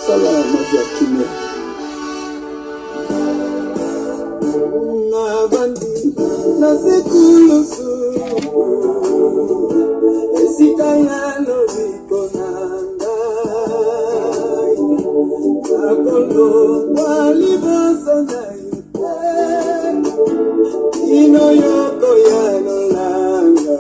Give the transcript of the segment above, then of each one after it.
Salama Zakine. Nabandi nasekulusu esikaya no bikonanga akolo walibasana ino yoko ya no langa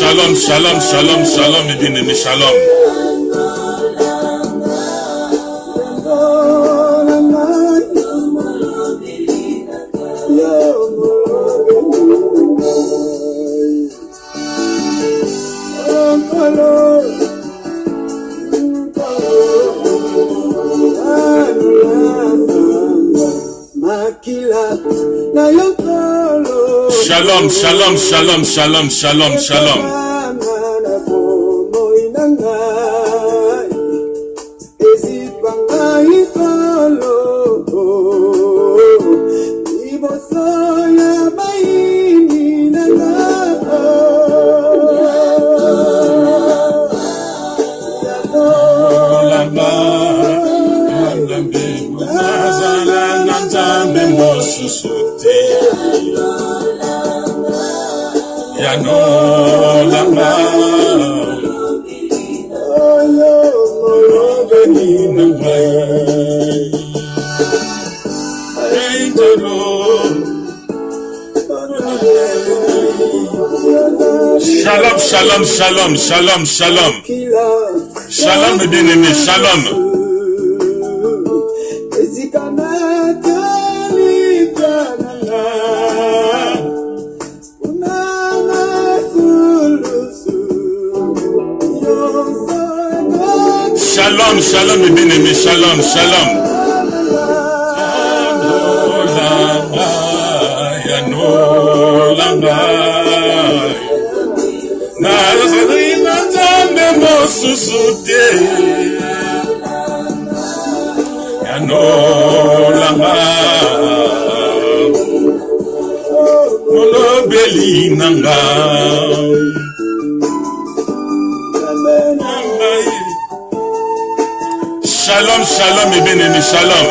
Shalom, shalom, shalom, shalom, mes bien-aimés, shalom. Shalom, shalom, shalom, shalom, shalom, shalom. Shalom, shalom, shalom, shalom, shalom. Shalom, mes bien-aimés, shalom. Shalom, shalom, mes bien-aimés, shalom, shalom. Shalom, shalom, mes bien-aimés, shalom.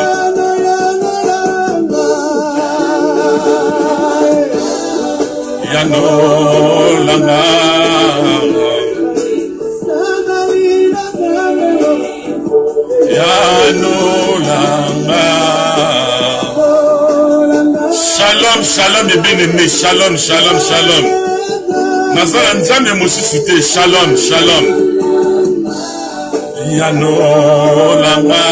Yano langa, Yano langa. Shalom, shalom, mes bien-aimés, shalom, shalom, shalom. Nazara nzambe mosusite, shalom, shalom. Yano langa,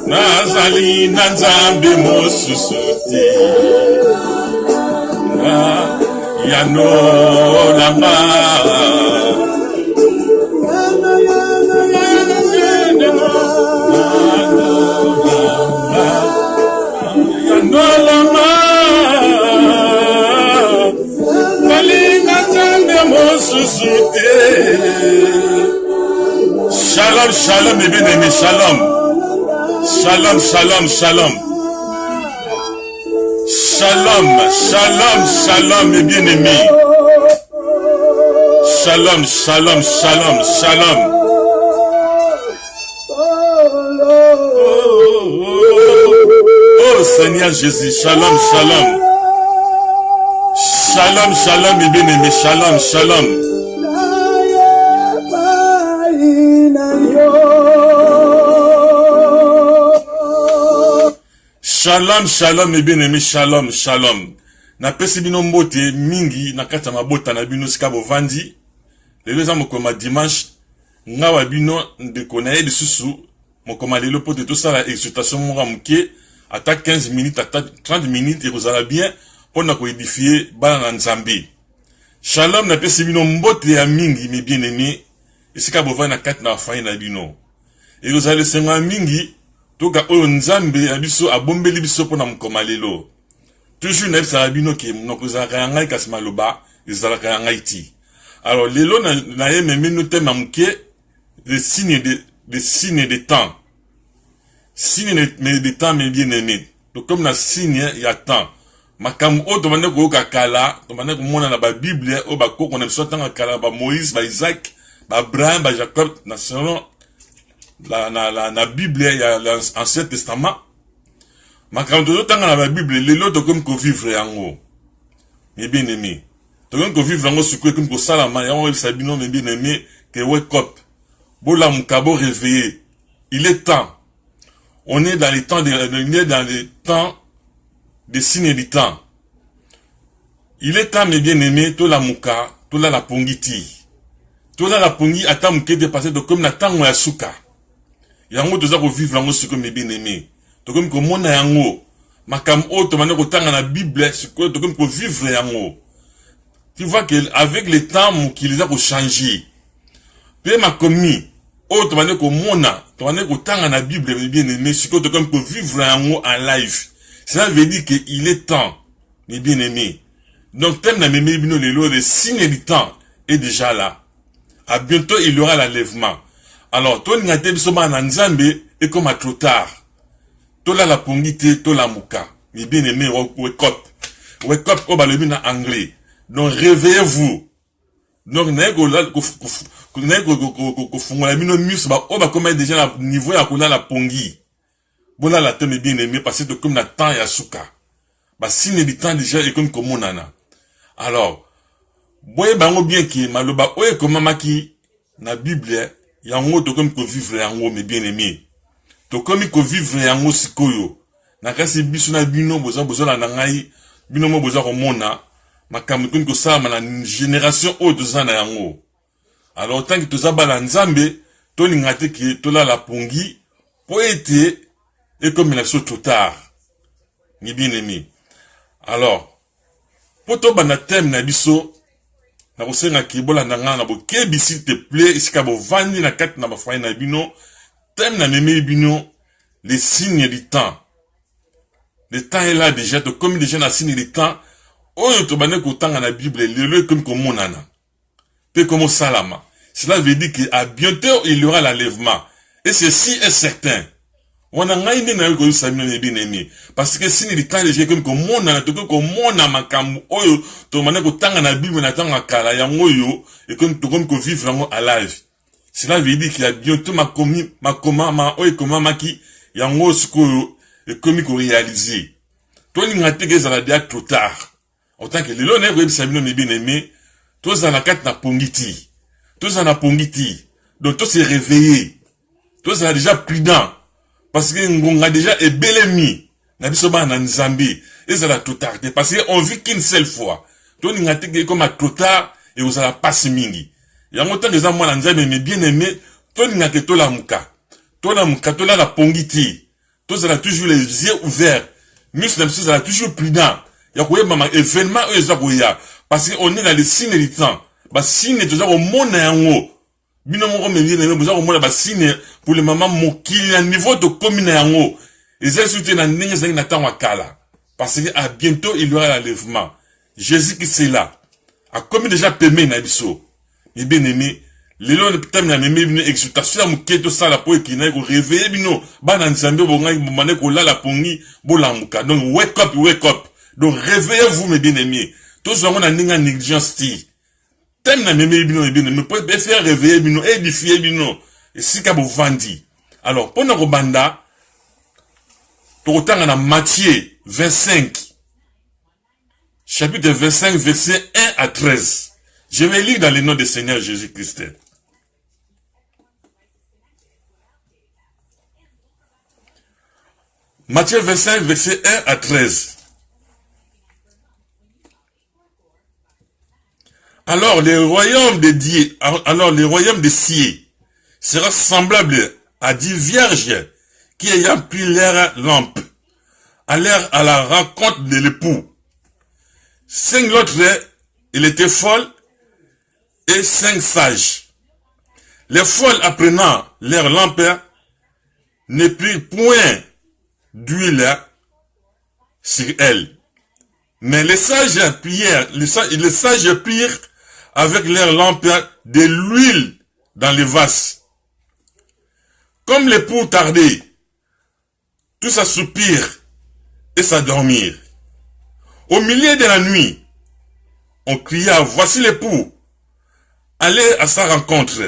nazali nzambe mosusite. Yano langa, Yano langa, nalinga nzambe mosusite. Shalom, shalom, mes bien-aimés, shalom. Shalom, shalom, shalom. Shalom, shalom, shalom, mes bien-aimés. Shalom, shalom, shalom, shalom. Oh Seigneur Jésus, shalom, shalom. Shalom, shalom, mes bien-aimés, shalom, shalom. Shalom, shalom, mes bien-aimés, shalom, shalom. Na pesi bino mbote mingi na kata mabota na bino sika bovandi. Lelo za mokoma dimanche ngawa bino ndeko na ye lisusu mokoma lelo pote to sala exhortation moko muke ata 15 minutes ata 30 minutes ekozala bien pona ko édifier bana na Nzambe. Shalom na pesi bino mbote ya mingi mes bien-aimés esika bovandi na kati na famille na bino. Ekozala senga mingi toka oyo Nzambe ya biso abombeli biso pona mokoma lelo. Toujours na bisa bino ke nokozaka ya ngai kasi maloba ezalaka ya ngai ti. Alors lelo na ye memenu tema muke des signes de temps. signe des temps, mes bien-aimés. Donc, comme la signe, il y a temps. Makam o to mane ko kakala, to mane ko mona na ba Bible, o ba ko na biso tanga kala ba Moïse, ba Isaac, ba Abraham, ba Jacob, na selon la Bible, il y a l'Ancien Testament. Makam to tanga na ba Bible, les lots comme ko vivre yango. Mes bien-aimés. To comme ko vivre yango suko comme ko salama, yango sabino mes bien-aimés, que wake up. Bola mukabo réveillé. Il est temps. On est dans les temps des signes du temps. Il est temps, mes bien-aimés, to la muka, to la pongiti. To la pongi, ata muke dépassé de comme na tango ya suka. Yango to za ko vivre yango suko mes bien-aimés. To comme ko mona yango. Makam o to mane ko tanga na Bible, suko to comme ko vivre yango. Tu vois que avec le temps, qui les a ko changer. Pe makomi, o to mane ko mona, to mane ko tanga na Bible, mes bien-aimés, suko to comme ko vivre yango en live. Cela veut dire qu'il est temps, mes bien-aimés. Donc, thème na mémé bino lelo, le signe du temps est déjà là. À bientôt, il y aura l'enlèvement. Alors, toi, n'ingate bisoba na nzambe, et comme à trop tard. Toi, la pongite, toi, la mouka. Mes bien-aimés, wake up. Wake up, oh, bah, le bin en anglais. Donc, réveillez-vous. Donc, n'ayez ko fungola bino mus, bah, oh, bah, comme déjà, la niveau, ya kuna la pongi. Voilà la thème bien aimé parce que comme la temps ya suka. Bah signe du temps déjà et comme monana. Alors, boye bango bien qui maloba oye comme maki na Bible yango to comme ko vivre yango mes bien aimé. To comme ko vivre yango sikoyo. Na kasi biso na bino boza la ngai bino mo boza ko mona makambo ko sama na génération o to zana yango. Alors tant que to za bala nzambe to lingate ki to la pongi po été et comme il a sauté trop tard, ni bien aimé. Alors, pour toi, na thème na biso, na kosenga kibola na nga na bo kebi s'il te plaît, iska bo vandi na kat na ba fay na bino, thème na meme bino, les signes du temps. Le temps est là déjà, donc comme déjà na signe du temps, oyo to bane ko tanga na Bible, le comme monana. Pe comme salama. Cela veut dire qu'à bientôt il y aura l'enlèvement. Et ceci est certain. On a ngaï na yo ko sabino ne bien aimé parce que si ni temps déjà comme mona to ko mona makambo oyo to mana ko tanga na Bible na tanga kala yango yo et comme to comme ko vivre yango à live. Cela veut dire qu'il y a bientôt ma oyo koma maki yango siko et comme ko réaliser. To ni ngate ke za la trop tard. Autant que le lone ko sabino ne bien aimé, to za la kat na pongiti. To za na pongiti. Donc to se réveiller. To za déjà prudent. Parce que ngonga déjà est bel ami. Na biso ba na nzambi. Et ça la trop tard. Parce qu'on vit qu'une seule fois. To ni ngate comme à trop tard et vous allez passer mingi. Yango tant que ça moi na nzambi mais bien aimé, to ni ngate to la muka. To la muka to la pongiti. To ça toujours les yeux ouverts. Mais ça ça toujours prudent. Ya ko yeba ma événement e za ko ya parce qu'on est dans les signes du temps. Ba signe to za ko mona yango. Bino moko mengi na besoin komona ba signe pour les mamans mokili à niveau de commune yango. Les insultés na ndenge zaki na tango kala. Parce que à bientôt il y aura l'enlèvement. Jésus qui c'est là. A comme déjà pemé na biso. Et bien aimé, les lois de putain na meme bino exultation moketo sala po ekina ko réveiller bino bana nzambe bo ngai bomane ko la pongi bo lamuka. Donc wake up, wake up. Donc réveillez-vous mes bien-aimés. Tous gens on a ninga négligence ti. Thème na meme bino bino me peut faire réveiller bino édifier bino et si ka bo vandi. Alors pour nos banda to tanga na Matthieu 25 chapitre 25 verset 1 à 13. Je vais lire dans le nom du Seigneur Jésus-Christ. Matthieu 25 verset 1 à 13. Alors le royaume de Dieu, alors le royaume de cieux sera semblable à 10 vierges qui ayant pris leur lampe, allèrent à la rencontre de l'époux. 5 autres, il était folle, et 5 sages. Les folles apprenant leur lampe ne prirent point d'huile sur elles. Mais les sages prirent, les sages prirent avec leur lampe de l'huile dans les vases. Comme l'époux tardait, tous à soupir et s'endormir. Au milieu de la nuit, on cria, voici l'époux, allez à sa rencontre.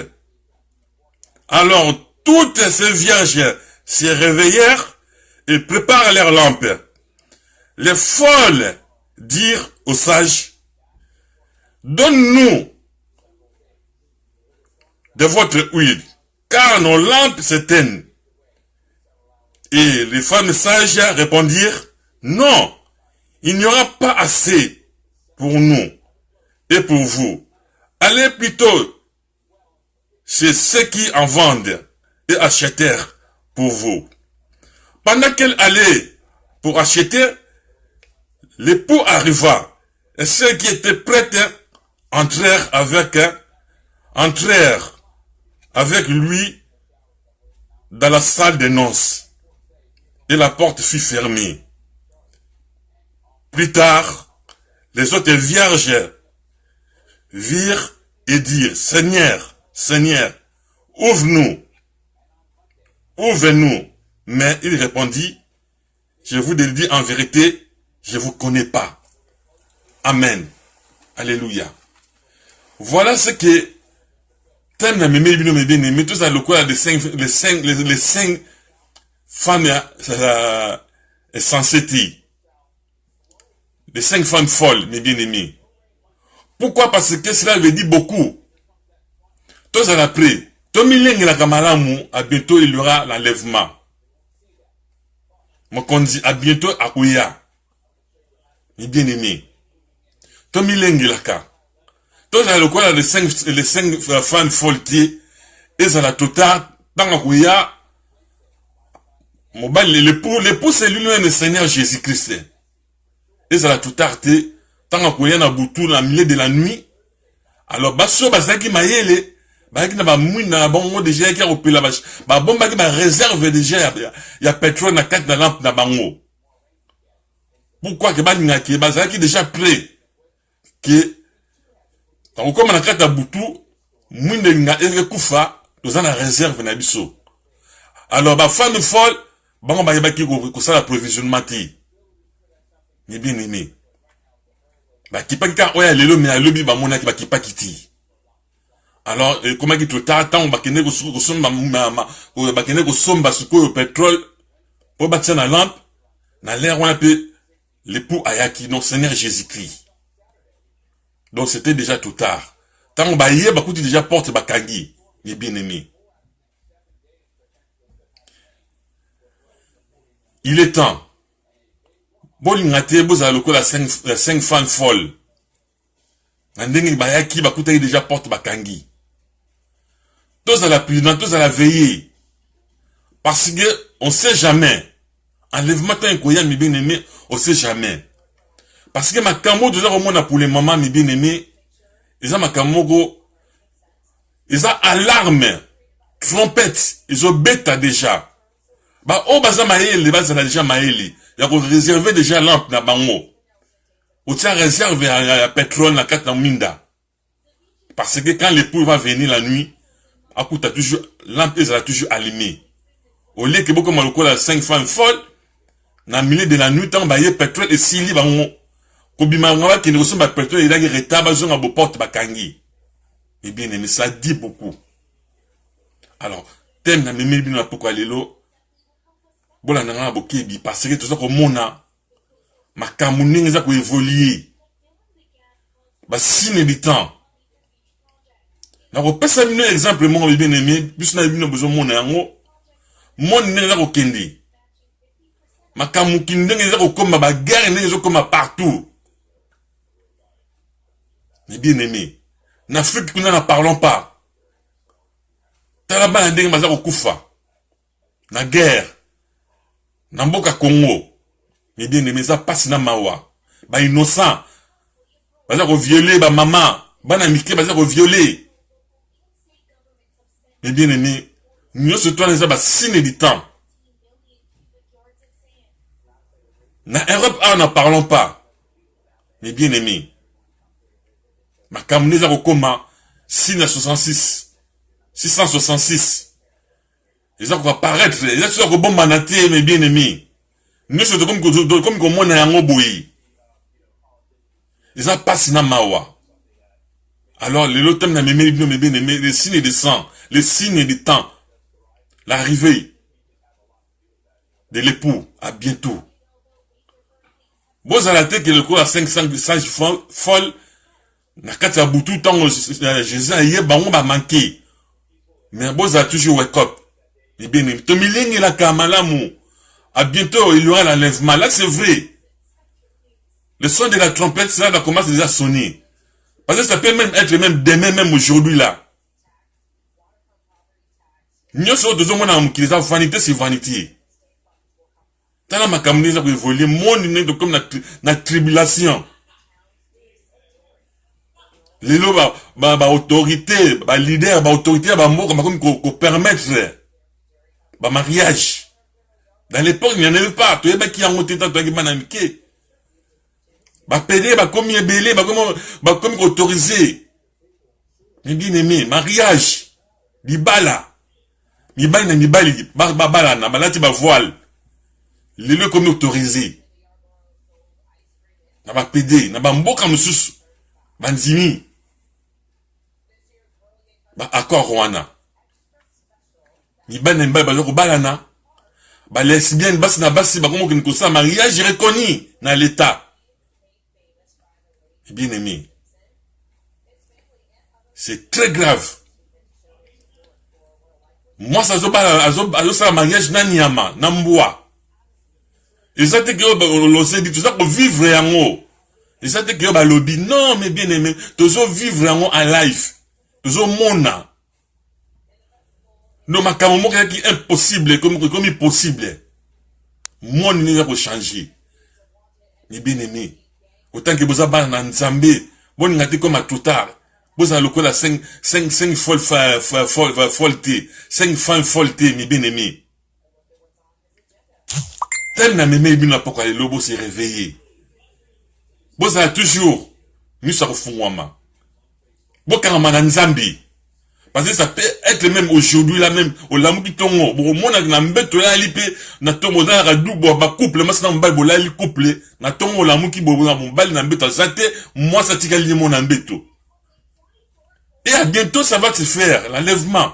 Alors toutes ces vierges se réveillèrent et préparent leurs lampes. Les folles dirent aux sages, donne-nous de votre huile, car nos lampes s'éteignent. Et les femmes sages répondirent, non, il n'y aura pas assez pour nous et pour vous. Allez plutôt chez ceux qui en vendent et achetèrent pour vous. Pendant qu'elle allait pour acheter, l'époux arriva, et ceux qui étaient prêts entrèrent avec lui dans la salle des noces, et la porte fut fermée. Plus tard, les autres vierges virent et dirent, Seigneur, Seigneur, ouvre-nous. Ouvre-nous. Mais il répondit, je vous le dis en vérité, je ne vous connais pas. Amen. Alléluia. Voilà ce que thème na mémé bino me bien aimé, tout ça le quoi les cinq femmes censées dire. Les 5 femmes folles, mes bien-aimés. Pourquoi? Parce que cela veut dire beaucoup. Tous à l'après, Tomileng et la Kamalamu, à bientôt il y aura l'enlèvement. Moi qu'on dit à bientôt à Kouya. Mes bien-aimés. Tomileng et la Ka. Tous à le quoi les cinq femmes folles, et ça la totale, dans la Kouya, l'époux c'est lui-même le Seigneur Jésus-Christ. Et ça la tout arté, tant qu'on y a boutou dans le milieu de la nuit. Alors, basso, bazaki maïele, bazaki na ba mouina, bon, déjà, qui a repris la vache. Bah, bon, bazaki ma réserve déjà, il y a pétrole na 4 na lampe na bango. Pourquoi que bazaki, bazaki déjà prêt, que, quand on commence à 4 na boutou, mouina nga eke koufa, nous avons la réserve na biso. Alors, bah, femme folle, bon, bah, yabaki ko ça l'approvisionnement ti. Ni bien aimé. Bah, qui pas qu'à oya lelo mais à lobby bah mona qui bah qui pas quitté. Alors comment qui tout tard tant bah kene ko somba bah kene ko somba suko pétrole pour bâtir la lampe na l'air un peu l'époux ayaki non Seigneur Jésus-Christ. Donc c'était déjà tout tard. Tant bah hier bah kuti déjà porte bah kangi. Ni bien aimé. Il est temps. Bolingate boza loko la 5 femmes folles. Nandenge bayaki bakuta déjà porte bakangi. Tous à la prudence, tous à la veiller. Parce que on sait jamais. Enlèvement tant koya mi bien aimé, on sait jamais. Parce que ma camo déjà au monde pour les mamans mi bien aimé, ils ont ma camogo, ils ont alarme, trompette, ils ont bêta déjà. Bah oh baza maëli, les baza déjà maëli. Il y a réservé déjà lampe na bango. Ou tient réservé à pétrole na 4 na minda. Parce que quand l'époux va venir la nuit, à coup t'as toujours, lampe est toujours allumée. Au lieu que beaucoup maloko la 5 femmes folles, na milieu de la nuit, tant baye pétrole et sili bango. Kobima ngawa qui ne reçoit pas pétrole, il a qui retaba zon à beau porte bakangi. Eh bien aimé, ça dit beaucoup. Alors, thème na mémé bino na pourquoi lelo, bola nanga bokebi parce que tout ça comme mona makamuni ngeza ko évoluer ba signe du temps na ko pesa mino exemple mon bien aimé bis na bino besoin mona yango mon neza ko kendi makamu kinde ngeza ko koma ba guerre ngeza ko partout mais bien aimé na Afrique kuna na parlons pas talaba ndenge maza ko kufa na guerre Namboka Congo, mais bien aimé ça passe na mawa, ba innocent, baza ko violer ba maman, bana mike baza ko violer. Mais bien aimé, nous se tourne ça ba signe du temps. Na Europe n'en parlons pas. Mais bien aimé, ma camuneza ko koma 666. Ils ont apparaître, ils ont bon manaté, mais bien aimé. Nous sommes comme on a un boui. Ils ont passé na mawa. Alors, les lots na les signes de sang, les signes du temps, l'arrivée de l'époux, à bientôt. Vous allez que le coup à 500 folle, na kati ya butu tango Jésus aye bango ba manqué. Mais vous avez toujours wake up. Et bien, to milengi la kamalamu. À bientôt, il y aura l'enlèvement. Là, c'est vrai. Le son de la trompette, ça va commencer déjà à sonner. Parce que ça peut même être même demain, même aujourd'hui là. Nous sommes tous les vanité, c'est vanité. Dans la communauté, ça peut évoluer. Monde n'est comme la tribulation. Les lots, autorité, leader, autorité, comme qu'on permettre, mariage. Dans l'époque, il n'y en avait pas. Tu sais qui a monté tant de manamike. Pédé, comme il est belé, comme autorisé. Mais bien aimé, mariage. Libala. Libala, bala, na balati ba voile. Les lieux comme autorisé. Na ba pédé, na ba mboka mususu. Banzimi. Accord Rwanda. Libala, balana. Lesbienne, basi na basi, comme qu'on ça, mariage reconnu dans l'état. Bien aimé. C'est très grave. Moi, ça ça mariage na niama, na mboa. Et ça te que l'on dit tout ça pour vivre en haut. Et ça te que lobby. Non, mais bien aimé, toujours vivre en haut en life. Toujours mona. Non, ma camomo qui est impossible, comme impossible. Moi, n'y a pas changer. Mais bien aimé. Autant que vous avez un Nzambe, bon, n'y a pas comme à tout tard. Vous avez le coup là, 5 folletés, 5 femmes folletés, mais bien aimé. Tel n'a même pas pourquoi les lobos s'est réveillé. Vous avez toujours, nous sommes fouama. Vous avez un Nzambe. Parce que ça peut être même aujourd'hui, là même, au lamu qui tongo, bon, mon na mbeto ya lipe, na tongo na radu, ba couple, mas na mbal, bola li couple, na tongo lamu ki bobo na mbal, na mbeto, zate, moi ça tika li mon mbeto. Et à bientôt, ça va se faire, l'enlèvement.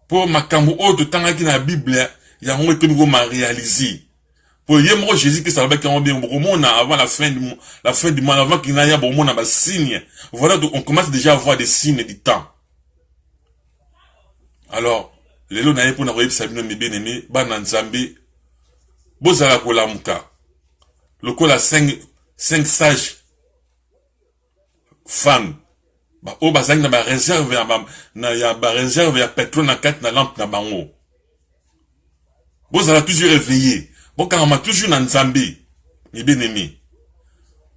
Pour ma kambo, de temps qui na Bible, il y a un peu de m'a réalisé. Pour y moi Jésus qui savait qu'on bien bon avant la fin du mois avant qu'il n'aille bon on a signe. Voilà, donc on commence déjà à voir des signes du temps. Alors les lots n'avaient pas n'avoir sabino mes bien aimés ban Nzambe bozala kolamuka le col à 5 sages femmes ba o bazang na ba réserve ya ba réserve ya pétrole na 4 na lampe na bango bozala toujours réveillé. Bon, quand on a toujours un Nzambe, mes bien-aimés.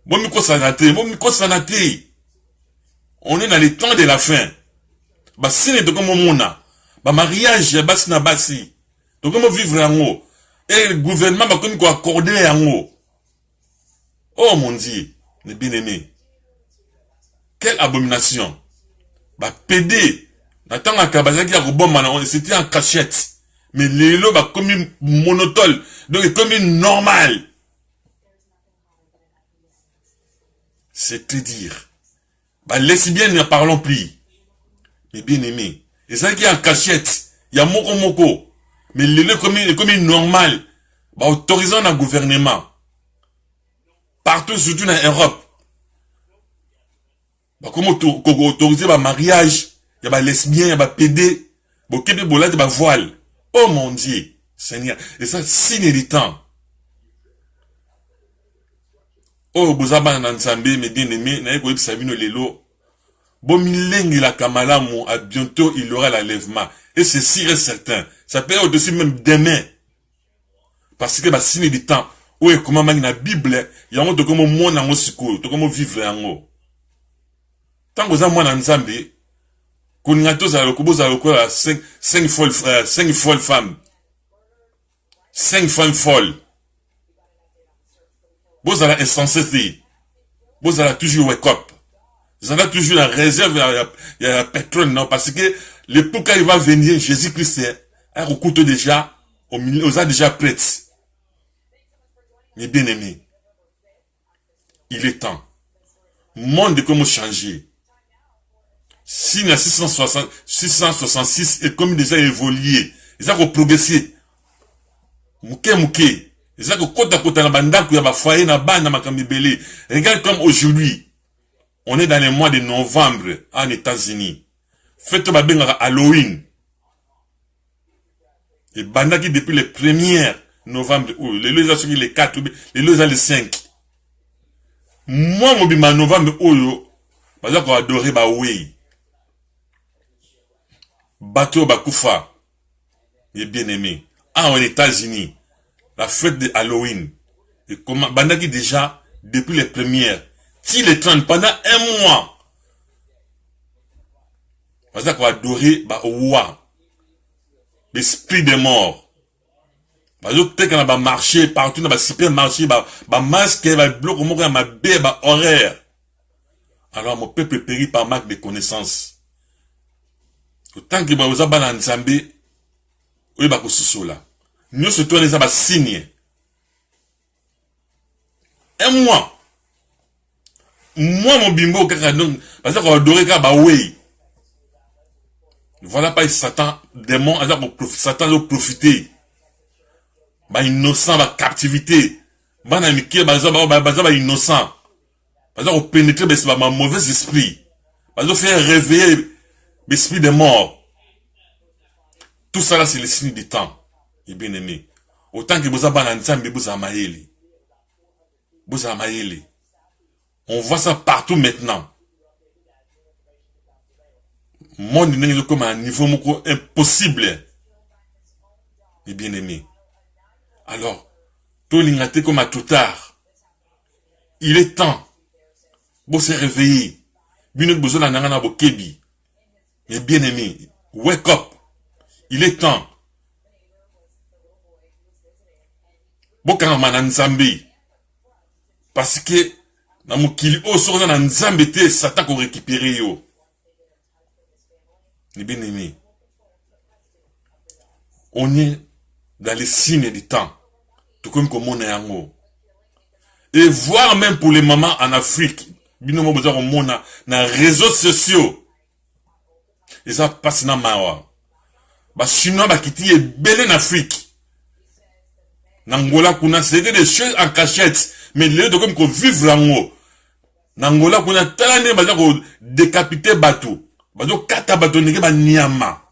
Bon, on est dans les temps de la fin. Bah, si n'est pas comme on a. Bah, mariage, basi na basi. Donc, comment vivre en haut? Et le gouvernement va comme accorder en haut. Oh, mon Dieu, mes bien-aimés. Quelle abomination. Bah, pédé. N'attends à Kabazaki à Robon, c'était en cachette. Mais les lots va comme une monotone, donc comme une normale. C'est te dire. Bah, lesbiennes, ne parlons plus. Mais bien aimé. Et ça qui est en cachette, il y a moko. Mais les lots comme une normale. Bah, autorisant un gouvernement. Partout, surtout en Europe. Bah, comment autoriser le mariage, il y a bah, lesbiennes, il y a bah, pédé. Bon, qu'il y a bah, voile. Oh mon Dieu, Seigneur, et ça, signe du temps. Oh, Bozaba Nzambe, mes bien-aimés, n'a pas Sabino Lelo. Bon, milengi la kamalamu, à bientôt, il y aura l'enlèvement. Et c'est sûr et certain. Ça peut être aussi même demain. Parce que, bah, signe du temps. Oui, comment man la Bible, il y a un de comment moi n'a pas secours, de comment vivre en haut. Tant que vous avez moi Nzambe, qu'on a tous à la 5 folles femmes. 5 femmes folles. Vous allez insensé. Vous allez toujours wake up. Vous allez toujours la réserve, il y a la pétrole, non, parce que l'époque quand il va venir, Jésus-Christ, a recoute déjà, aux a déjà prêtes. Mes bien-aimés, il est temps. Monde de comment changer. Si la 666 est comme déjà évolué, ils ont progressé. Mouké. Ils ont kota na bandaku ya ba foyer na bana makambi belé. Regarde comme aujourd'hui. On est dans le mois de novembre en États-Unis. Fête ba benga Halloween. Et bandaki depuis le 1er novembre, les lois sont les 4, les lois les 5. Moi, mon bima novembre, parce qu'on adore ba oui. Bateau Bakoufa, il est bien aimé. En États-Unis, la fête de Halloween. Et comment, bandaki déjà, depuis les premières, si les 30, pendant un mois, parce qu'on adore ba ouah. L'esprit des morts. Parce que peut-être qu'on va marcher partout dans le supermarché, va masque, va bloquer, va m'abé, va horaire. Alors mon peuple périt par manque de connaissances. Autant que vous avez un Nzambé, oui, bah, que là. Nous, se tournons les signes. Un mois. Moi, mon bimbo, parce qu'on va adorer, bah, oui. Voilà pas Satan, démon, Satan doit profiter. Bah innocent, bah captivité. Bah n'amiqué, bah innocent. Bah ça pénétrer, bah ma mauvais esprit. Bah ça faire réveiller l'esprit des morts. Tout ça là c'est le signe du temps. Et bien aimé. Autant que vous avez un ensemble, vous avez maïli. On voit ça partout maintenant. Monde n'est comme un niveau impossible. Et bien aimé. Alors, tout l'ingate comme à tout tard. Il est temps. Vous se réveiller. Bien besoin d'un nana bokebi. Mais bien aimé, wake up. Il est temps. Boka manan Nzambe. Parce que, na mukili o sur na Nzambe te Satan ko récupérer yo. Ni bien aimé. On est dans les signes du temps. Tout comme on est en haut. Et voir même pour les mamans en Afrique. Binomo besoin au monde dans les réseaux sociaux. Et ça passe dans mawa. Bah sinon bah qui est belle en Afrique. N'Angola kuna c'était des choses en cachette. Mais les deux comme qu'on vive en haut. N'Angola kuna talane bah qu'on décapiter bateau. Bah donc kata bateau nige bah niama.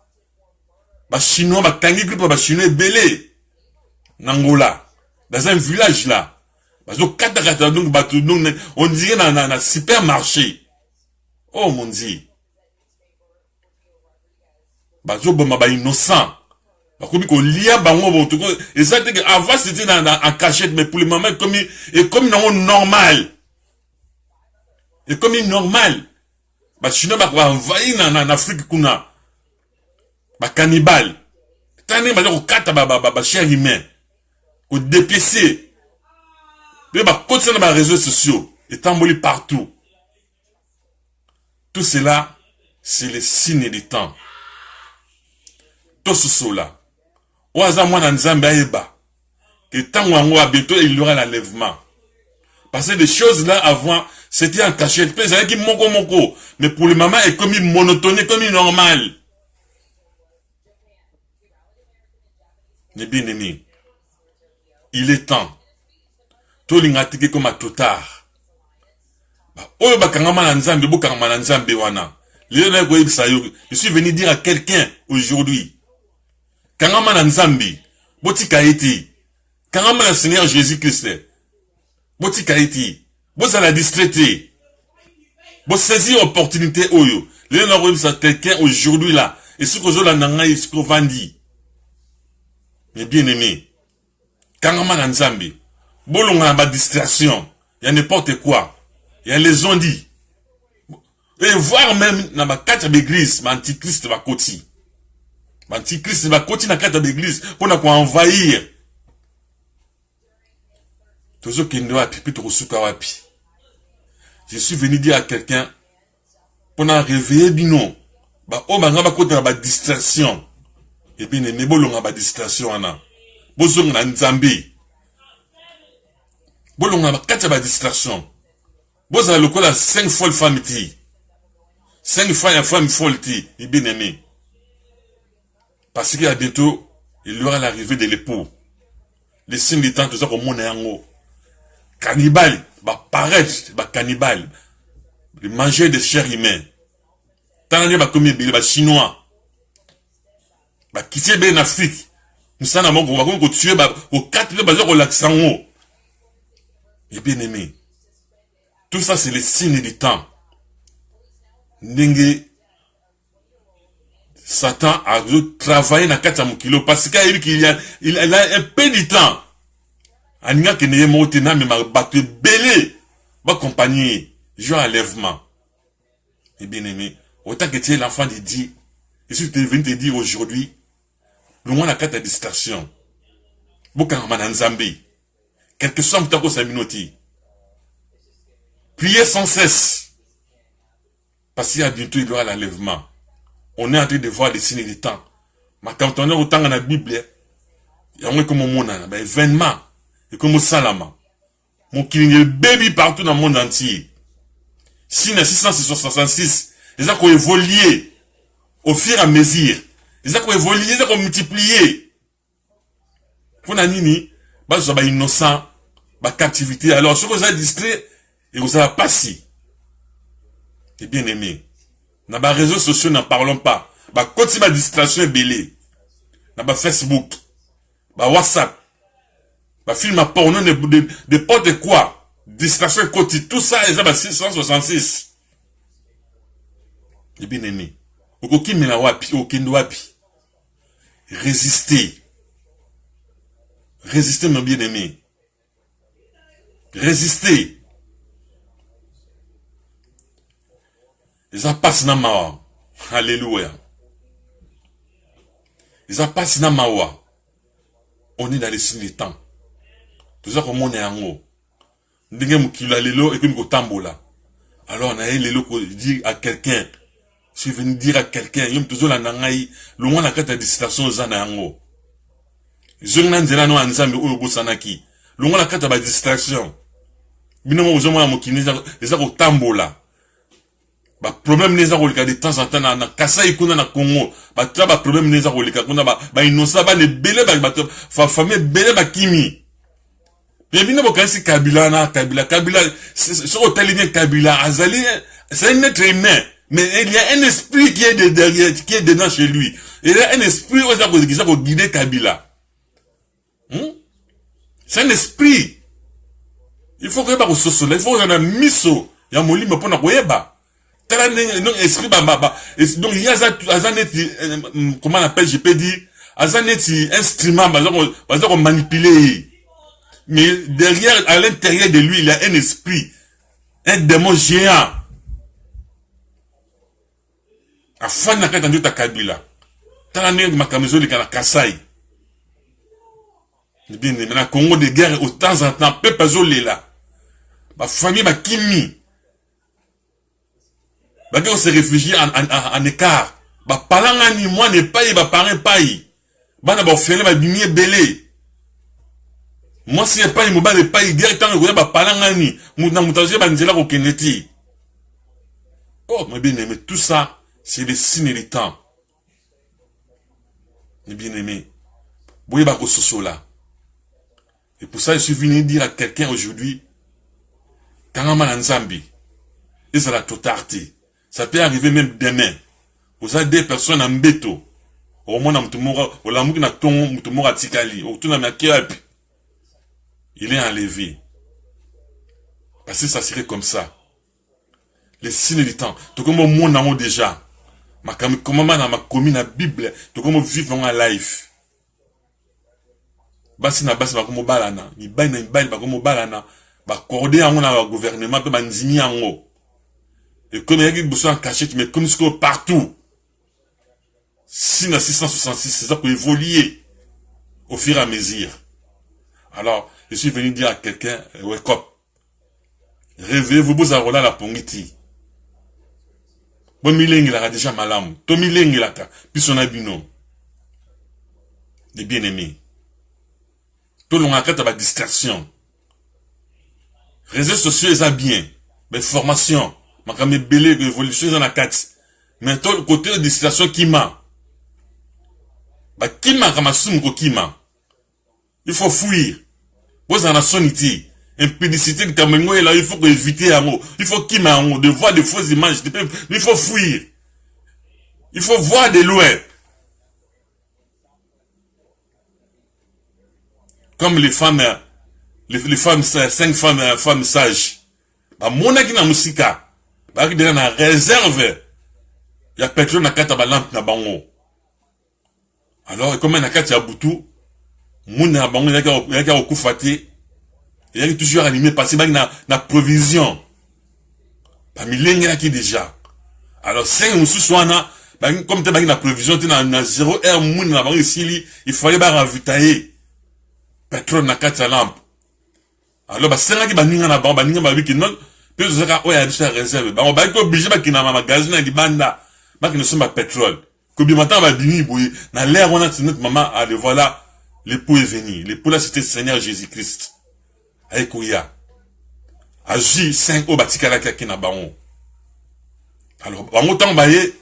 Bah chinois bah tangi grippe bah chinois belé. N'Angola. Dans un village là. Parce que kata donc bateau donc on dirait dans un supermarché. Oh mon Dieu. Bah donc bah innocent. Bah comme qu'on lia bah on tout et ça c'est que avant c'était en cachette mais pour le moment comme non normal. Et comme normal. Bah chinois bah envahir en Afrique kuna. Bah cannibale. Tane bah donc kata bah cher humain. Au DPC. Mais bah continuer dans les réseaux sociaux. Et tamboli partout. Tout cela, c'est le signe du temps. Tout cela. Oaza mwana Nzambe aeba. Que tant ou bientôt il y aura l'enlèvement. Parce que les choses là avant, c'était en cachette. C'est qui moko. Mais pour le moment, est comme une monotonie, comme une normale. Mais bien aimé. Il est temps. Tout l'ingatike comme à tout tard. Oyo bakangama na Nzambe, bokangama na Nzambe wana. Je suis venu dire à quelqu'un aujourd'hui. Kangama na Nzambe, botika eti. Kangama na Seigneur Jésus-Christ. Botika eti. Boza la distraité. Bo saisir opportunité oyo. Les gens ont quelqu'un aujourd'hui là. Et ce que la nanga est ce qu'on vendit. Mais bien aimé. Kangama na Nzambe. Bolonga ba distraction. Il y a n'importe quoi. Il y a les ondits. Et voir même dans ma carte d'église, l'antichrist va côté. L'antichrist va côté dans la carte d'église pour nous envahir. Toujours qu'il ne va plus te wapi. Je suis venu dire à quelqu'un pour nous réveiller bino. Bah oh bah côté dans la distraction. Et bien les bolonga ba distraction ana. bozonga na nzambe bolonga bakati ba distraction boza lokola 5 folles femmes ti 5 femmes folles ti bien aimé parce qu'il y a bientôt il y aura l'arrivée de l'époux les signes du temps tout ça comme mon yango cannibale ba paraître ba cannibale manger des chairs humaines tant ba comme ba chinois ba quitter ben Afrique nous ça na mongo va tuer ba au 4 ba ko laksango et bien aimé tout ça c'est les signes du temps ndenge Satan a travaillé dans 4 kilo parce qu'il a un peu de temps aninga que neye monte na me battu belé ba compagnie jour enlèvement et bien aimé autant que tu es l'enfant de Dieu et si tu viens te dire aujourd'hui le moins la carte de distraction boka mananzambe quelque chose que ça minoti priez sans cesse parce qu'il y a bientôt il y aura l'enlèvement. On est en train de voir les signes du temps mais quand on est autant dans la Bible il y a un comme mon événement et comme salama mon killing baby partout dans le monde entier si na 666 les gens qui ont évolué au fur et à mesure les gens qui ont évolué les gens qui ont multiplié pour nanini bah ça va innocent bah captivité alors ce que vous avez distrait et vous avez passé et bien aimé dans les réseaux sociaux n'en parlons pas bah continue ma distraction est belée dans Facebook bah WhatsApp bah film à porno de n'importe quoi distraction côté tout ça et ça bah 666 et bien aimé okoki mela wapi okendo wapi résister mon bien aimé résister et ça passe na mawa alléluia et ça passe na mawa on est dans les signes du temps tout ça comme on est en haut ndenge mukilo lelo et comme ko tambola alors on a lelo ko dire à quelqu'un si venir dire à quelqu'un yom toujours la nangai le moins la carte de distraction za na yango zona nzela no anzambe oyo bosanaki le moins la carte de distraction bino mo zoma mokini za ko tambola ba problème neza ko lika de temps en temps na kasai kuna na Congo ba tra problème neza ko lika kuna ba innocent ba ne belé ba famille belé ba kimi mais bino bo kansi Kabila c'est au tel Kabila azali c'est un être humain mais il y a un esprit qui est derrière qui est dedans chez lui il y a un esprit qui va guider Kabila c'est un esprit il faut que ba ko sosola il faut que na miso ya molimo pona koyeba non esprit donc il y a ça comment on appelle je peux dire un instrument on manipuler mais derrière à l'intérieur de lui il y a un esprit un démon géant afin na kata ndio Kabila tala ne makamizo likana Kasai bien na Congo de guerre au temps en temps peuple azolela ba famille ba kimi bah on se réfugie en écart bah parlant ni moi n'est pas bah parent pas bah na bah faire bah bimier belé moi si pas il mobile pas directement bah parlant ni na mutaje bah njela ko keneti oh mais bien aimé tout ça c'est des signes du temps mais bien aimé boye bah ko sosola et pour ça je suis venu dire à quelqu'un aujourd'hui quand on a nzambi et ça la totalité. Ça peut arriver même demain. Vous avez des personnes en béto. Au moins, il est enlevé. Parce que ça serait comme ça. Les signes du temps. Tout comme mon amour déjà. Comment ma commune la Bible. Tout comme vivre en life. Basi na basi bakomo balana. Ni bail bakomo balana. Ba cordé en on gouvernement pe banzimi en haut. Et comme il y a besoin de cachette, mais comme ce partout. Si na 666, c'est ça pour évoluer au fur et à mesure. Alors, je suis venu dire à quelqu'un, wake up. Réveillez-vous, vous avez la pongiti. Bon, milengi la déjà malam. To milengi la ka. Puis on a bino. Les bien-aimés. tout le monde a distraction. Réseaux sociaux, ça bien. Mais formation, ma quand belé, évolution, dans la 4. Mais tout le côté de distraction qui m'a. Bah, qui m'a, comme un qui m'a. Il faut fuir. Vous en avez sonité. Impédicité de Cameroun est là, il faut éviter un mot. Il faut qui m'a, de voir des fausses images. Il faut fuir. Il faut voir de loin. Comme les femmes, les femmes, 5 femmes sages. Bah, mon aki na musika. Bah, qui déjà na réserve. Il y a pétrole na kata ba lampe na bango. Alors, comme na kata ya butu, moun na bango yaka okufati. Il y a toujours animé parce que na provision. Bah, milenge na ki déjà. Alors, 5 moussous soana, bah, comme tu as na provision, tu na 0 heure moun na bango ici, il fallait ba ravitailler. Pétrole na kata lampe. Alors, bah, c'est là qui va ninga na bango, bah, ninga ba wiki non. Puis, vous avez ouais, il y a réserve. Bah, on va être obligé, bah, qu'il y a un magasin, il y a banda. Bah, qu'il ne soit pas pétrole. Comme matin, va bini, boui. Dans l'air, on a notre maman, allez, voilà, l'époux est venu. L'époux là, c'était le Seigneur Jésus-Christ. Avec Ouya. Agi 5 au batikala qui na baron. Alors, en autant, bah, et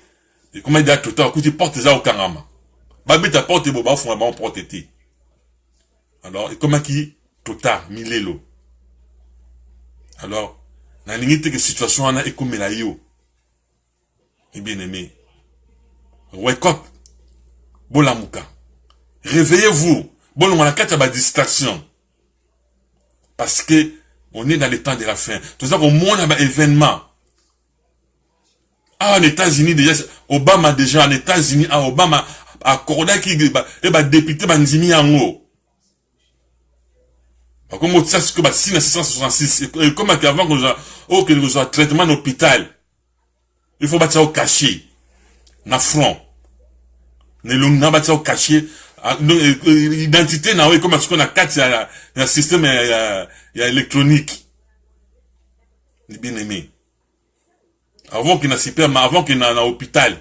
comment il dit à tout à l'heure, écoute, porte ça au karama. Bah, bita porte, et boba, font un baron porte été. Alors, et comment qui, tota, milelo. Alors, na limite que situation on a et comme la yo. Et bien aimé. Wake up. Bolamuka. Réveillez-vous. Bon, on a quatre distraction. Parce que on est dans le temps de la fin. Tout ça au monde a un événement. Ah, en États-Unis déjà, Obama déjà en États-Unis, ah, Obama a accordé qui et bah député banzimi en haut. Comme ça, c'est que bah, 666, et comme avant que nous avons traitement en hôpital, il faut bâtir au cachet, na front, ne l'on bâtir au cachet, identité na oui, comme ce qu'on a 4, il y a un système électronique. Bien aimé. Avant qu'il y ait un super, avant qu'il y ait un hôpital,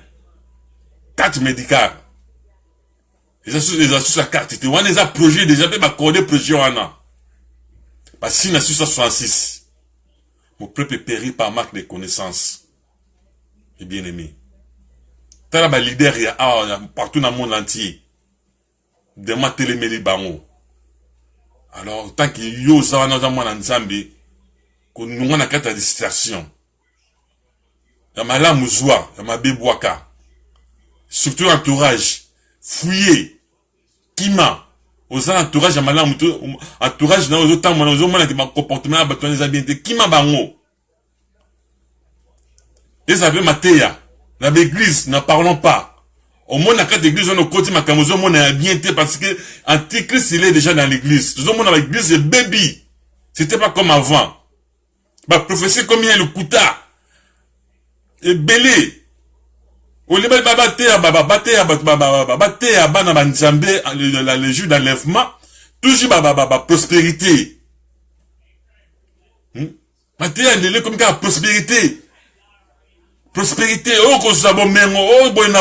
4 médicales. Les astuces la carte, on les a projets déjà, mais accordé projet en an. Parce que si 66, mon peuple périt par manque de connaissances. Et bien aimé. T'as la leader, il y a partout dans le monde entier. Demain, téléméli bango. Alors, tant qu'il y a ça dans le monde en Zambie, qu'on nous a quatre distractions. Il y a ma lame ouzoua, il y a ma bébouaka. Surtout l'entourage. Fouillé. Kima. Aux entourages, il y a ma lame entourage dans les autres temps, qui m'a comportement, les habités. Kima bango. Les avez matéa. Dans l'église, n'en parlons pas. Au moins, dans quatre églises, on a côté ma camozo, on a bien été parce que Antichrist, il est déjà dans l'église. Tout le monde dans l'église, c'est baby. C'était pas comme avant. Bah, professeur, combien le kuta? Et belé. Au lieu de les jours d'enlèvement, toujours prospérité. Matéa, il est comme ça, prospérité. Prospérité, oh, qu'on soit bon, oh, bon,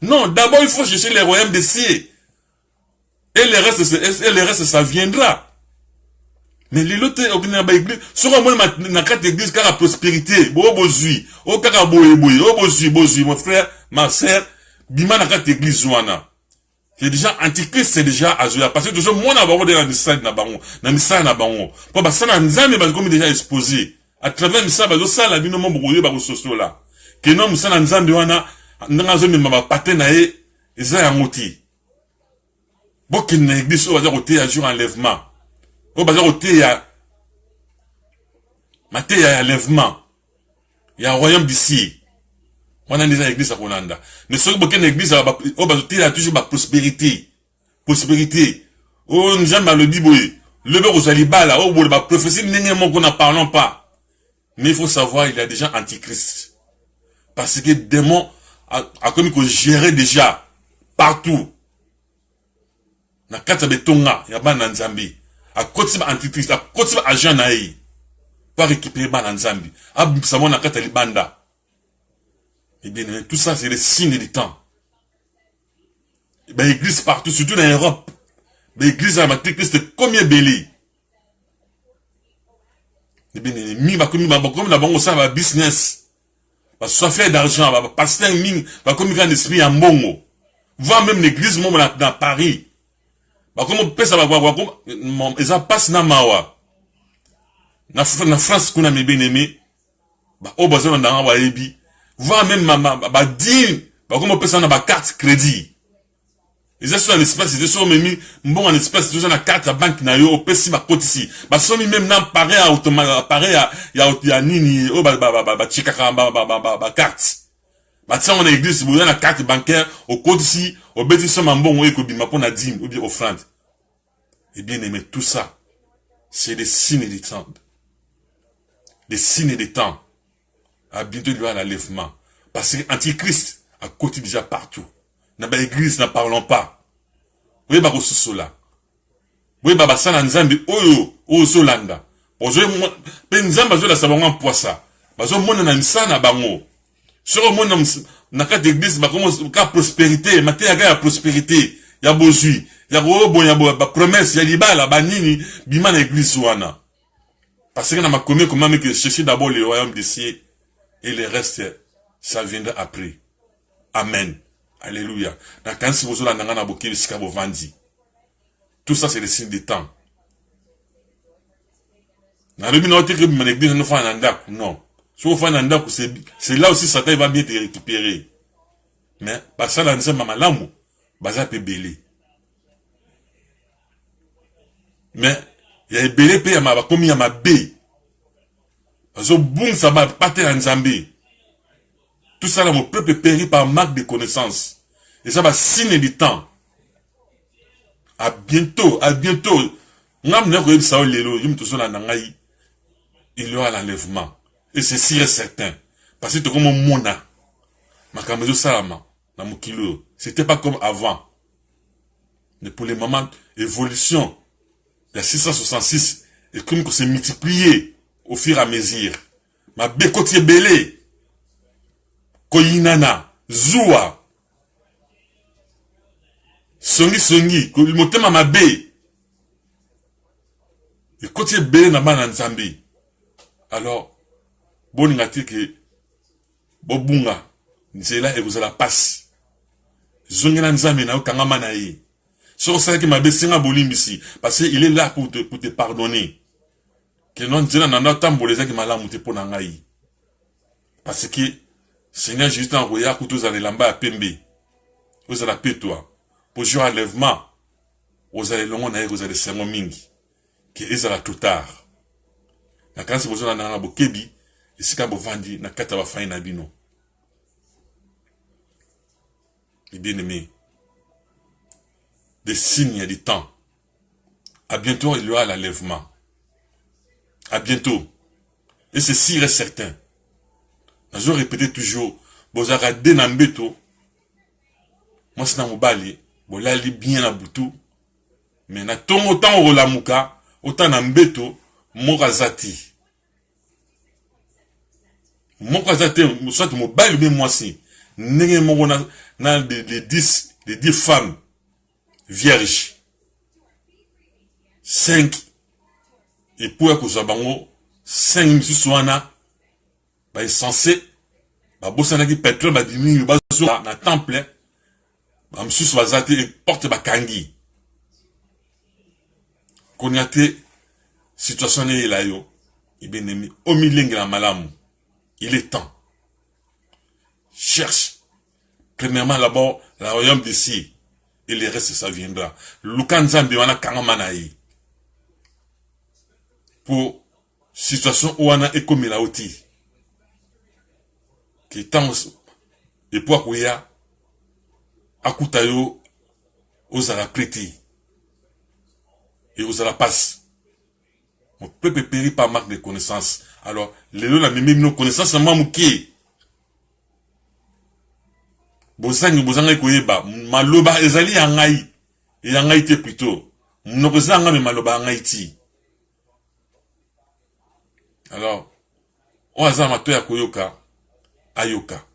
non, d'abord, il faut chercher les royaumes des cieux. Et le reste, ça viendra. Mais les autres, l'église, sur un moment, dans quatre églises, car la prospérité, bon, bozui, oh, car bozui, mon frère, ma soeur, bima, dans quatre églises, ouana. C'est déjà, antichrist, c'est déjà azouya. Parce que toujours, moi, n'a pas de message, n'a pas de bango. Pour que ça, n'a pas comme déjà exposé. À travers ça, ça, la vie, non, mon brouillé, bah, social, là. Que non, ça, n'a pas de ouana, n'a pas de patenae, et ça, y'a moti. Bon, qu'il n'a église, on va dire, au thé, à jour enlèvement. Au bazar au thé, il y a enlèvement. Il y a un royaume d'ici. On a déjà l'église à Rolanda. Mais ce que une église, au bazar il y a toujours la prospérité. Prospérité. Oh, nous avons le biboui. Le beurre aux alibala, oh, bon, la prophétie, qu'on n'en parlons pas. Mais il faut savoir, il y a déjà Antichrist. Parce que démon a comme qu'on gérait déjà partout. Na kata betonga, il y a pas dans Zambie. À côté de l'antichrist, à côté de l'agent naï, pour récupérer ban en Zambie. À Bissamo na kata libanda. Et bien, tout ça, c'est les signes du temps. Et bien, l'église partout, surtout dans l'Europe. l'église à matrice Christ combien belé. Et bien mi ba comme la banque ça va business. Va soit faire d'argent, va passer un ming, va comme grand esprit en bongo. Voir même l'église mon dans Paris. Va comme pesa va voir comme ça passe na mawa. Na France qu'on a mes bien-aimés. Bah au besoin dans wa ebi. Voir même ba din, va comme pesa na ba carte crédit. Ils sont en espèce, ils sont même bon en espèce, ils sont en carte à banque na yo, au pesi ba côté ici. Ba somi même nan pareil à automatique, pareil à nini, oh ba chikaka ba carte. Ba tiens on a église, vous avez la carte bancaire au côté ici, au bêtis somme en bon ou bima pour na dîme ou bien offrande. Et bien aimé, tout ça, c'est des signes des temps. Des signes des temps. À bientôt il y aura l'enlèvement. Parce que Antichrist a côté déjà partout. Dans l'église, n'en parlons pas. Vous voyez, vous cela. Vous voyez, ça n'a nzambi, oyo, zolanda. Vous voyez, nzamba zola sabonga poisa. Vous voyez, mon na na bango. Sur mon na carte d'église, bah, comment, ka prospérité, maté ya prospérité, ya bozui, ya bon, ya promesse, ya libala, ba nini, bima na église wana. Parce que na ma commis, comment, mais que chercher d'abord le royaume des cieux, et le reste, ça viendra après. Amen. Alléluia. Tout ça, c'est le signe des temps. Non. C'est là aussi Satan va bien te récupérer. Mais, ça, là, nous malamu, baza peut belé. Mais, il y a belé, il y a comme il y a ma bé. Parce que boum, ça va pas te nzambi. Tout ça, là, mon peuple périt par manque de connaissances. Et ça va signer du temps. À bientôt, à bientôt. Il y aura l'enlèvement. Et c'est sûr et certain. Parce que comme mon mona, ma camaison salama, dans mon kilo, c'était pas comme avant. Mais pour les moments, évolution, il y a 666, et comme que c'est multiplié au fur et à mesure. Ma bécotier belé. Koyinana, Zoua, Songi, le motema mabe. Et quand il est belé na bana nzambi. Alors, bon ngati que, bobunga, nzela et vous allez passer. Zongi na nzambi na okanga manaye. Sur ça que mabe singa bolimbisi, parce qu'il est là pour te pardonner. Que non nzela nanda tamboleza ki malamu te pona ngai. Parce que, Seigneur Jésus t'a envoyé à couteau dans les lambas à Pembe. Vous allez paix toi. Pour jouer à l'enlèvement. Vous allez longo naïe, vous allez serment mingi. Que ils allez tout tard. Na quand c'est besoin d'en avoir kebi, et si kabo vandi, na kata wa faï na bino. Les bien-aimés. Des signes, il y a du temps. À bientôt, il y aura l'enlèvement. À bientôt. Et c'est sûr et certain. Je répète toujours, vous avez des nambeto, moi c'est dans mon bali, vous l'allez bien à boutou, mais na ton autant au lamuka, autant nambeto, morazati. Morazati, soit mon bali, mais moi si, n'est mon na les 10 femmes vierges, 5, et pour que ça bango, 5 monsieur soana, bah, censé, bah, bossanaki pétrole, bah, diminuer, bah, na temple, bah, monsieur Swazati, et porte, bah, kangi. Qu'on y a été, situation n'est là, yo, et bien aimé, au milieu de la malamu, il est temps. Cherche, premièrement, d'abord, la royaume d'ici, et le reste, ça viendra. Lukanza, biwana, kangamanaï. Pour, situation où on a économie là, aussi. Qui tant et pour akuya akutayo aux la prêter et aux la passe. Mon peuple périt par manque de connaissances. Alors les gens la même nos connaissances en mamouké. Bozanga koyeba maloba ezali yangai et yangai te plutôt. Mnokozanga me maloba yangai ti. Alors on a zama to ya koyoka ayoka.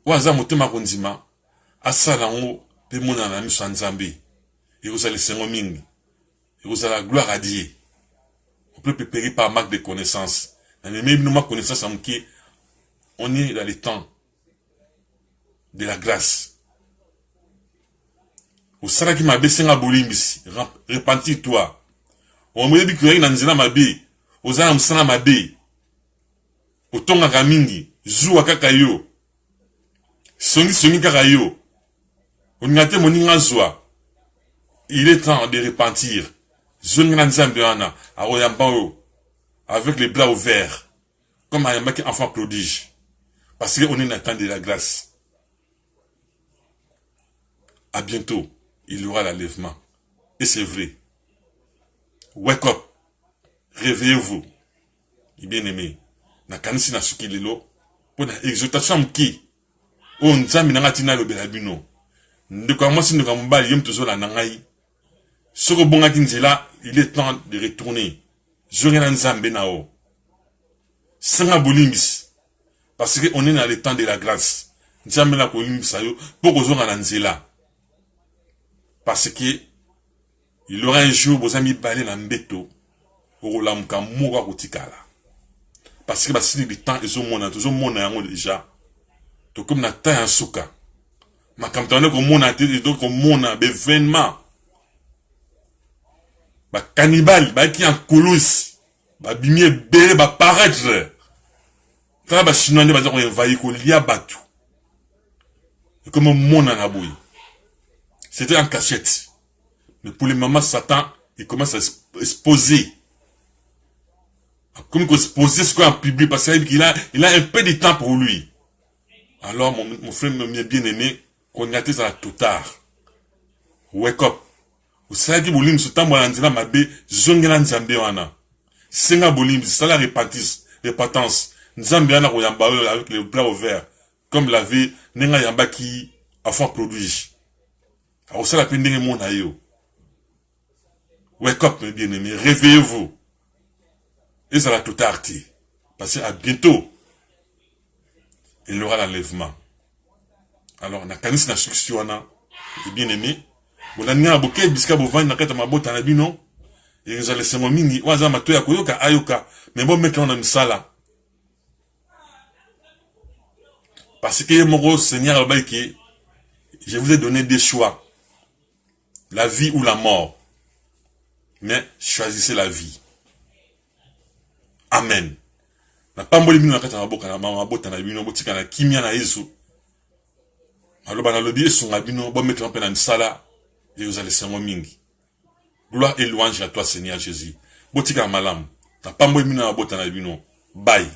Waza motema konzima asala ngo pe mona na miso nzambe. et vous allez sengo mingi, et vous allez la gloire à Dieu. On peut préparer par manque de connaissances. Mais même nous, ma connaissance, on est dans les temps de la grâce. Au sara qui m'a baissé à bolimbisi, repentis-toi. On m'a dit que rien n'a nzela mabe, aux âmes sana mabe, au tonga kamingi, zoua kakayo, songi kakayo, on y a été moninga zoua. Il est temps de repentir. Zone Nzambiana, à Oyambao, avec les bras ouverts, comme un enfant prodige. Parce qu'on est dans le temps de la grâce. À bientôt, il y aura l'enlèvement. Et c'est vrai. Wake up. Réveillez-vous. Bien-aimé. Nakanisi na suki lelo. Pour la exhortation qui. On Nzambi na ngatina lo belabino. Ndeko moi si ndeko mbali yem tozo la nangai. Soko bonga kinzela, il est temps de retourner. Zongena Nzambe nao. Sanga bolimbis. Parce qu'on est dans le temps de la grâce. Nzambe na kolimbisa yo. Poko zonga na nzela. Parce que il y aura un jour, vos amis balé na mbeto. Orola muka moura kotikala. Parce que si le temps est au monde yango déjà. To comme na ta en souka. Ma kamtane ko mona te do ko mona événement. Ba cannibal, ba qui en coulous. Ba bimie béré, ba paraître. Quand ba chinois ne ba dire qu'on envahit ko lia batu. Et comme mon anaboui. C'était en cachette. Mais pour les mamans Satan, il commence à exposer. Comme il exposer ce qu'on a public parce qu'il a un peu de temps pour lui. Alors mon frère me bien aimé, qu'on y a été dans la totale. Wake up. Vous savez que bolim ce temps moi l'anzela mabe zongela Nzambe wana. Senga bolim c'est la repentance. Nzambe wana koyamba avec les bras ouverts comme l'avait nenga yamba qui a fait produit. Alors ça la peine de mon ayo. Wake up mes bien-aimés, réveillez-vous. Et ça va tout arrêter. Parce qu'à bientôt, il y aura l'enlèvement. Alors, na kanis na succession na, bien-aimés. Bolania boke biska bovani na kata mabota na bino et vous allez semo mingi waza matoya koyoka ayoka mais bon mettre on a misala parce que mon Seigneur baiki je vous ai donné des choix, la vie ou la mort, mais choisissez la vie. Amen. Na pamboli bino na kata mabota na bino botika na kimia na Yesu aloba na lobi esunga bino bon mettre on pe na misala. Et vous allez savoir mingi. Gloire et louange à toi, Seigneur Jésus. Botika malam. Ta pambo mina botana bino. Bye.